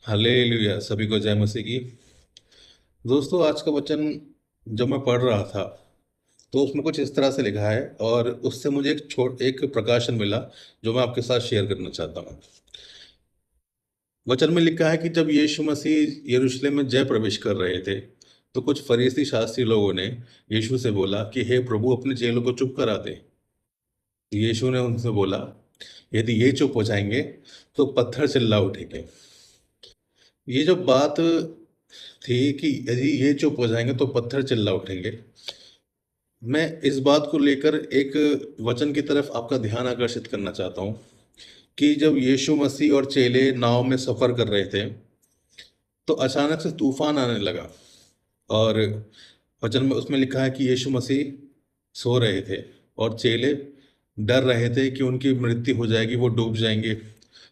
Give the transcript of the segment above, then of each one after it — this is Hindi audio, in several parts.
हालेलुया, सभी को जय मसीह की। दोस्तों, आज का वचन जब मैं पढ़ रहा था तो उसमें कुछ इस तरह से लिखा है और उससे मुझे एक प्रकाशन मिला जो मैं आपके साथ शेयर करना चाहता हूँ। वचन में लिखा है कि जब यीशु मसीह यरूशलेम में जय प्रवेश कर रहे थे तो कुछ फरीसी शास्त्री लोगों ने यीशु से बोला कि हे प्रभु, अपने चेलों को चुप करा दे। तो यीशु ने उनसे बोला, यदि ये चुप हो जाएंगे तो पत्थर चिल्ला उठेंगे। ये जो बात थी कि यदि ये चुप हो जाएंगे तो पत्थर चिल्ला उठेंगे, मैं इस बात को लेकर एक वचन की तरफ आपका ध्यान आकर्षित करना चाहता हूँ कि जब यीशु मसीह और चेले नाव में सफ़र कर रहे थे तो अचानक से तूफान आने लगा। और वचन में उसमें लिखा है कि यीशु मसीह सो रहे थे और चेले डर रहे थे कि उनकी मृत्यु हो जाएगी, वो डूब जाएंगे।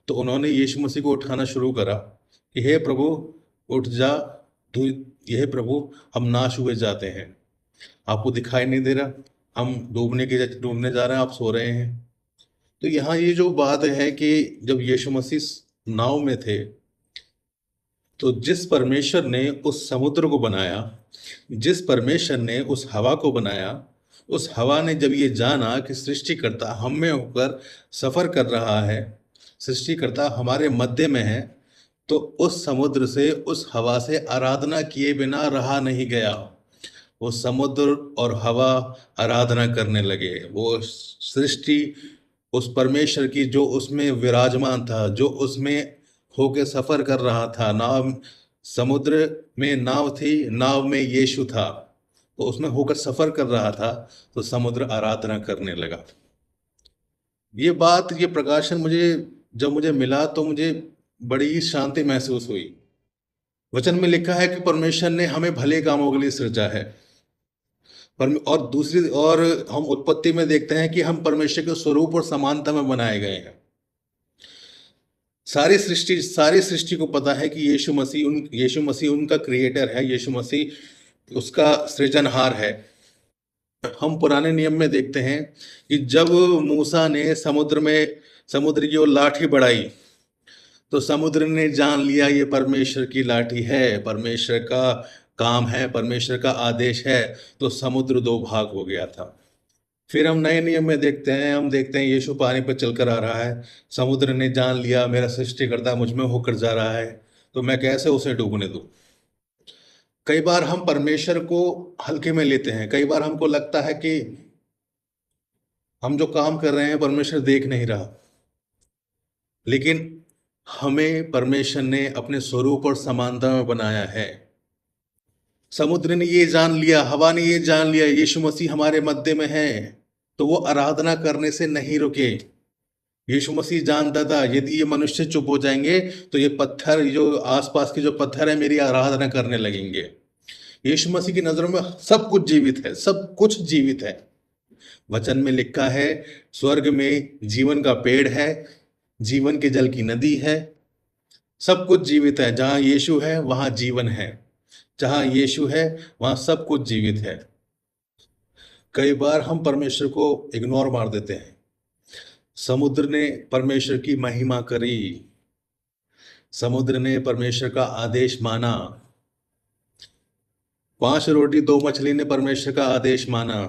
तो उन्होंने यीशु मसीह को उठाना शुरू करा कि हे प्रभु, उठ जा। तू हे प्रभु, हम नाश हुए जाते हैं, आपको दिखाई नहीं दे रहा, हम डूबने जा रहे हैं, आप सो रहे हैं। तो यहाँ ये जो बात है कि जब यीशु मसीह नाव में थे तो जिस परमेश्वर ने उस समुद्र को बनाया, जिस परमेश्वर ने उस हवा को बनाया, उस हवा ने जब ये जाना कि सृष्टिकर्ता हम में होकर सफर कर रहा है, सृष्टिकर्ता हमारे मध्य में है, तो उस समुद्र से, उस हवा से आराधना किए बिना रहा नहीं गया। वो समुद्र और हवा आराधना करने लगे। वो सृष्टि उस परमेश्वर की जो उसमें विराजमान था, जो उसमें होके सफर कर रहा था। नाव, समुद्र में नाव थी, नाव में यीशु था, तो उसमें होकर सफर कर रहा था, तो समुद्र आराधना करने लगा। ये बात, ये प्रकाशन मुझे जब मुझे मिला तो मुझे बड़ी शांति महसूस हुई। वचन में लिखा है कि परमेश्वर ने हमें भले कामों के लिए सृजा है। और दूसरी और हम उत्पत्ति में देखते हैं कि हम परमेश्वर के स्वरूप और समानता में बनाए गए हैं। सारी सृष्टि को पता है कि यीशु मसीह उनका क्रिएटर है, यीशु मसीह उसका सृजनहार है। हम पुराने नियम में देखते हैं कि जब मूसा ने समुद्र की ओर लाठी बढ़ाई तो समुद्र ने जान लिया ये परमेश्वर की लाठी है, परमेश्वर का काम है, परमेश्वर का आदेश है। तो समुद्र दो भाग हो गया था। फिर हम नए नियम में देखते हैं, हम देखते हैं यीशु पानी पर चलकर आ रहा है। समुद्र ने जान लिया मेरा सृष्टिकर्ता मुझ में होकर जा रहा है, तो मैं कैसे उसे डूबने दूं। कई बार हम परमेश्वर को हल्के में लेते हैं। कई बार हमको लगता है कि हम जो काम कर रहे हैं परमेश्वर देख नहीं रहा, लेकिन हमें परमेश्वर ने अपने स्वरूप और समानता में बनाया है। समुद्र ने ये जान लिया, हवा ने ये जान लिया यीशु मसीह हमारे मध्य में है, तो वो आराधना करने से नहीं रुके। यीशु मसीह जानता था यदि ये मनुष्य चुप हो जाएंगे तो ये पत्थर, जो आसपास के जो पत्थर है, मेरी आराधना करने लगेंगे। यीशु मसीह की नजरों में सब कुछ जीवित है, सब कुछ जीवित है। वचन में लिखा है, स्वर्ग में जीवन का पेड़ है, जीवन के जल की नदी है। सब कुछ जीवित है। जहां यीशु है वहां जीवन है, जहां यीशु है वहां सब कुछ जीवित है। कई बार हम परमेश्वर को इग्नोर मार देते हैं। समुद्र ने परमेश्वर की महिमा करी, समुद्र ने परमेश्वर का आदेश माना। 5 रोटी 2 मछली ने परमेश्वर का आदेश माना।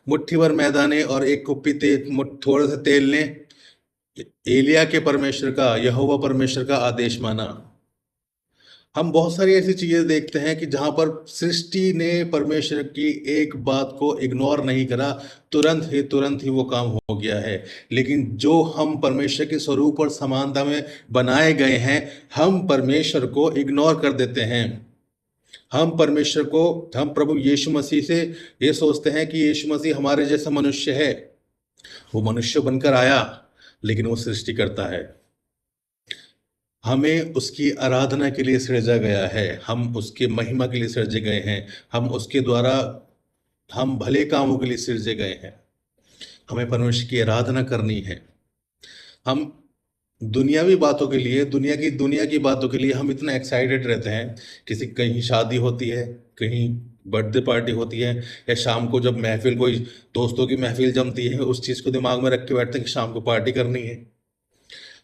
मुट्ठी भर मैदा ने और एक कुप्पी थोड़े से तेल ने एलिया के परमेश्वर का, यहोवा परमेश्वर का आदेश माना। हम बहुत सारी ऐसी चीजें देखते हैं कि जहां पर सृष्टि ने परमेश्वर की एक बात को इग्नोर नहीं करा, तुरंत ही वो काम हो गया है। लेकिन जो हम परमेश्वर के स्वरूप और समानता में बनाए गए हैं, हम परमेश्वर को इग्नोर कर देते हैं। हम प्रभु यीशु मसीह से ये सोचते हैं कि यीशु मसीह हमारे जैसा मनुष्य है। वो मनुष्य बनकर आया, लेकिन वो सृष्टि करता है। हमें उसकी आराधना के लिए सृजा गया है, हम उसके महिमा के लिए सृजे गए हैं, हम उसके द्वारा, हम भले कामों के लिए सृजे गए हैं। हमें परमेश्वर की आराधना करनी है। हम दुनियावी बातों के लिए, दुनिया की बातों के लिए हम इतना एक्साइटेड रहते हैं। कहीं शादी होती है, कहीं बर्थडे पार्टी होती है, या शाम को जब महफिल, कोई दोस्तों की महफिल जमती है, उस चीज़ को दिमाग में रख के बैठते हैं कि शाम को पार्टी करनी है।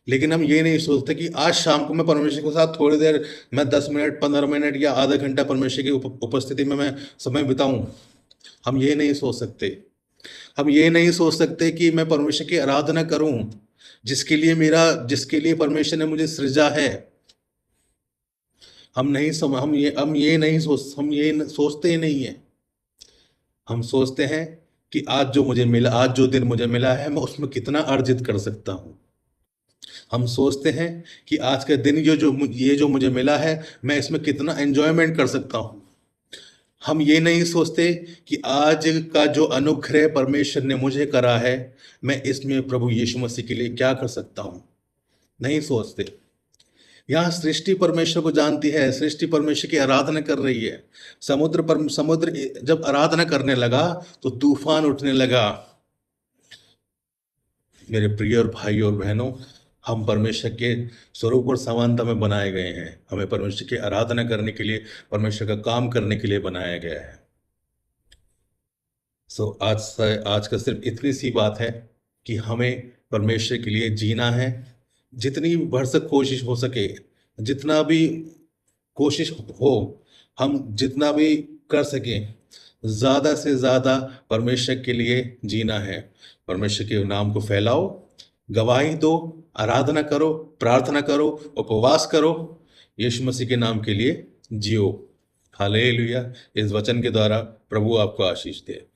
लेकिन हम ये नहीं सोचते कि आज शाम को मैं परमेश्वर के साथ थोड़ी देर, मैं 10 मिनट 15 मिनट या आधा घंटा परमेश्वर की उपस्थिति में मैं समय बिताऊं। हम ये नहीं सोच सकते। हम ये नहीं सोच सकते कि मैं परमेश्वर की आराधना करूं, जिसके लिए परमेश्वर ने मुझे सृजा है। हम ये सोचते ही नहीं है। हम सोचते हैं कि आज जो दिन मुझे मिला है, मैं उसमें कितना अर्जित कर सकता हूँ। हम सोचते हैं कि आज का दिन ये जो मुझे मिला है, मैं इसमें कितना एंजॉयमेंट कर सकता हूँ। हम ये नहीं सोचते कि आज का जो अनुग्रह परमेश्वर ने मुझे करा है, मैं इसमें प्रभु यीशु मसीह के लिए क्या कर सकता हूँ। नहीं सोचते। यहाँ सृष्टि परमेश्वर को जानती है, सृष्टि परमेश्वर की आराधना कर रही है। समुद्र जब आराधना करने लगा तो तूफान उठने लगा। मेरे प्रिय और भाई और बहनों, हम परमेश्वर के स्वरूप और समानता में बनाए गए हैं। हमें परमेश्वर की आराधना करने के लिए, परमेश्वर का काम करने के लिए बनाया गया है। आज का सिर्फ इतनी सी बात है कि हमें परमेश्वर के लिए जीना है। जितनी भरसक कोशिश हो सके, जितना भी कोशिश हो, हम जितना भी कर सकें, ज़्यादा से ज़्यादा परमेश्वर के लिए जीना है। परमेश्वर के नाम को फैलाओ, गवाही दो, आराधना करो, प्रार्थना करो, उपवास करो, यीशु मसीह के नाम के लिए जियो। हालेलुया। इस वचन के द्वारा प्रभु आपको आशीष दे।